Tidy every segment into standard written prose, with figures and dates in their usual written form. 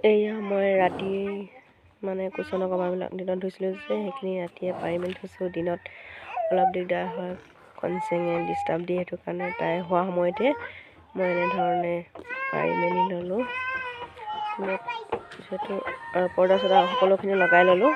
এয়া মই ৰাতি মানে কুচনৰ কভাৰবিলাক দিনত ধুইছিলোঁ যে সেইখিনি ৰাতিয়ে পাৰি মেলি থৈছোঁ। দিনত অলপ দিগদাৰ হয়, কনচেঙে ডিষ্টাৰ্ব দিয়ে, সেইটো কাৰণে তাই হোৱা সময়তে মই এনেধৰণে পাৰি মেলি ল'লোঁ। যিহেতু আৰু পৰ্দা চৰ্দা সকলোখিনি লগাই ল'লোঁ।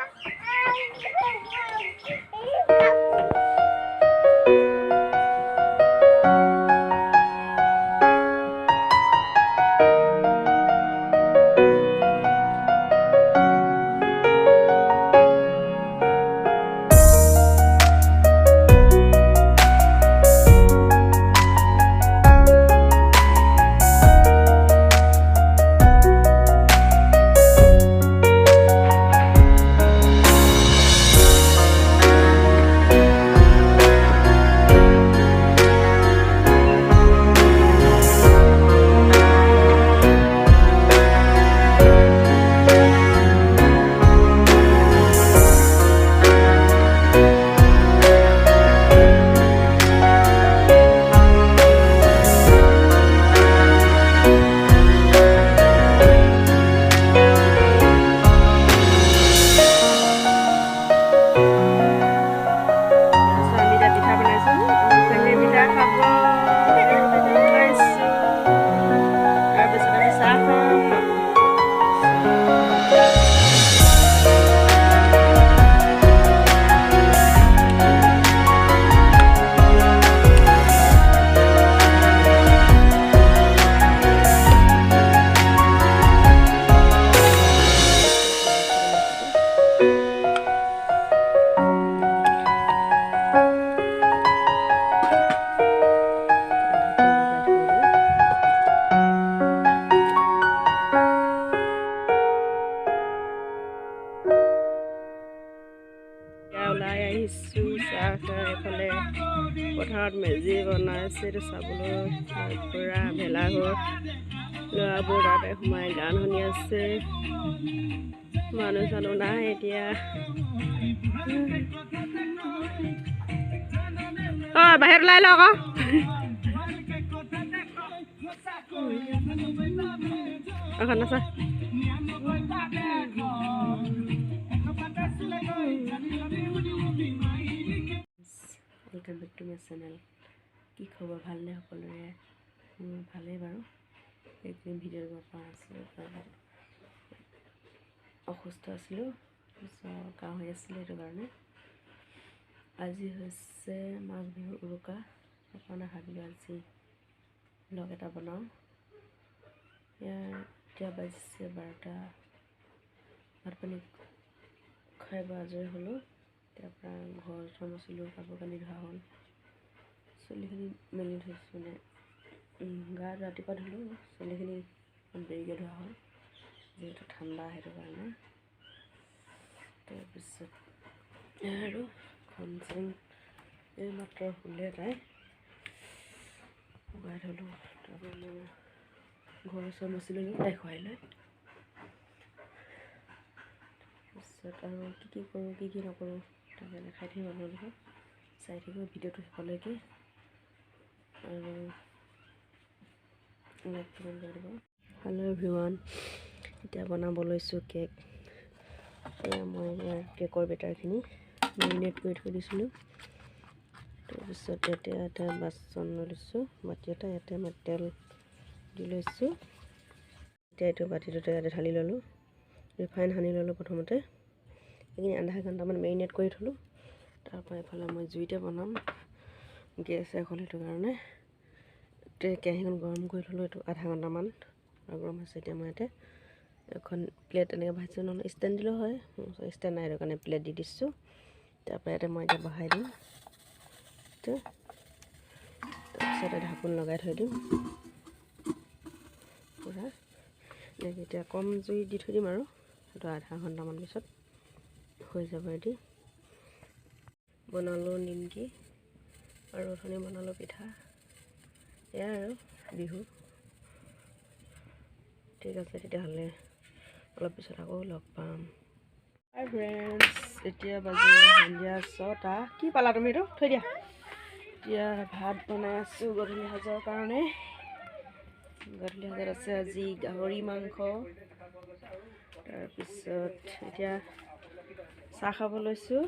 ওলাই আহিছোঁ চাহ খাই। এইফালে পথাৰত মেজি বনাইছে, এইটো চাবলৈ পুৰা ভেলাঘৰ। ল'ৰাবোৰ তাতে সোমাই গান শুনি আছে। মানুহ চানুহ নাই এতিয়া। বাহিৰত ওলাই লওক আকৌ। নাচা welcome back to my channel. কি খবৰ, ভালনে সকলোৰে? ভালেই বাৰু। একদিন ভিডিঅ' দিব পৰা আছিলোঁ, অসুস্থ আছিলোঁ, কাহ হৈ আছিলে, সেইটো কাৰণে। আজি হৈছে মাঘ বিহুৰ উৰুকা, সেইকাৰণে ভাবিলোঁ আজি ব্লগ এটা বনাওঁ। এতিয়া বাজিছে 12টা। ভাত পানী খাই বৈ আজৰি হ'লোঁ। তাৰ পৰা ঘৰ চৰ মচিলোঁ, কাপোৰ কানি ধোৱা হ'ল, চুলিখিনি মেলি থৈছোঁ। মানে গা ৰাতিপুৱা ধুলোঁ, চুলিখিনি দেৰিকৈ ধোৱা হ'ল যিহেতু ঠাণ্ডা, সেইটো কাৰণে। তাৰপিছত আৰু খন চন এইমাত্ৰ শুলে, তাই শুকাই থলোঁ। তাৰপৰা মই ঘৰ চৰ মচি ল'লোঁ, তাই খুৱাই লৈ। তাৰপিছত আৰু কি কৰোঁ, কি নকৰোঁ তাকে দেখাই থাকিম আপোনালোকক। চাই থাকিব ভিডিঅ'টো শেষলৈকে আৰু লাইক কমেণ্ট কৰি দিব। হেল্ল' এভৰিৱান, এতিয়া বনাব লৈছোঁ কেক। মই ইয়াৰ কেকৰ বেটাৰখিনি মেৰিনেট কৰি থৈ দিছিলোঁ। তাৰপিছত ইয়াতে এটা বাচন লৈ লৈছোঁ, বাতি এটা, ইয়াতে মই তেল দি লৈছোঁ। এতিয়া এইটো বাতিটোতে ইয়াতে ঢালি ল'লোঁ। ৰিফাইন সানি ল'লোঁ প্ৰথমতে। এইখিনি আধা ঘণ্টামান মেৰিনেট কৰি থ'লোঁ। তাৰপৰা এইফালে মই জুইতে বনাম, গেছ শেষ হ'ল, সেইটো কাৰণে কেৰাহীখন গৰম কৰি থ'লোঁ। এইটো আধা ঘণ্টামান গৰম হৈছে। এতিয়া মই ইয়াতে এখন প্লেট এনেকৈ ভাজিছোঁ, নহ'লে ষ্টেণ্ড দিলেও হয়, ষ্টেণ্ড নাই, সেইটো কাৰণে প্লেট দি দিছোঁ। তাৰপৰা ইয়াতে মই এতিয়া বহাই দিম। তাৰপিছতে ঢাকোন লগাই থৈ দিম পূৰা। এতিয়া কম জুই দি থৈ দিম আৰু সেইটো আধা ঘণ্টামান পিছত হৈ যাব। এদি বনালোঁ নিমকি আৰু অথনি বনালোঁ পিঠা। এয়া আৰু বিহু। ঠিক আছে তেতিয়াহ'লে, অলপ পিছত আকৌ লগ পাম। হাই ফ্ৰেণ্ডছ, এতিয়া বাজিলে সন্ধিয়া 6টা। কি পালা তুমি? এইটো থৈ দিয়া। এতিয়া ভাত বনাই আছোঁ গধূলি সাজৰ কাৰণে। গধূলি সাজত আছে আজি গাহৰি মাংস, তাৰপিছত এতিয়া চাহ খাব লৈছোঁ।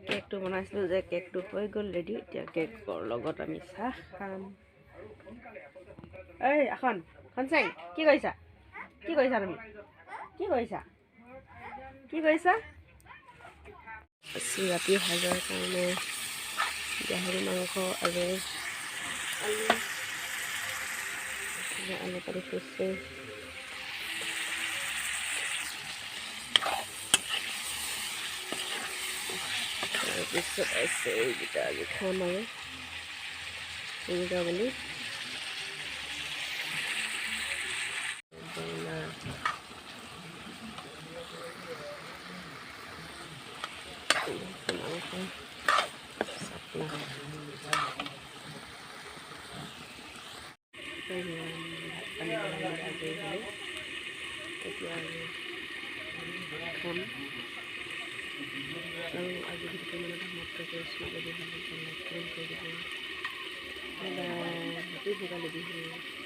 কেকটো বনাইছিলোঁ যে কেকটো হৈ গ'ল ৰেডি। এতিয়া কেকৰ লগত আমি চাহ খাম। এই খনচেং কি কৰিছা? কি কৰিছা তুমি? কি কৰিছা? কি কৰিছা? আজি ৰাতি ভাজাৰ কাৰণে গাহৰি মাংস আৰু আলু কাটি থৈছোঁ। তাৰপিছত আছে এইকেইটা আজি খাম আৰু এইকেইটা বুলি এতিয়া খাম আৰু আজি ভিডিঅ'টো মানে সমাপ্ত কৰিছোঁ। যদি ভাল লাগে লাইক কৰি দিব। Bye bye. Happy Bhogali Bihu.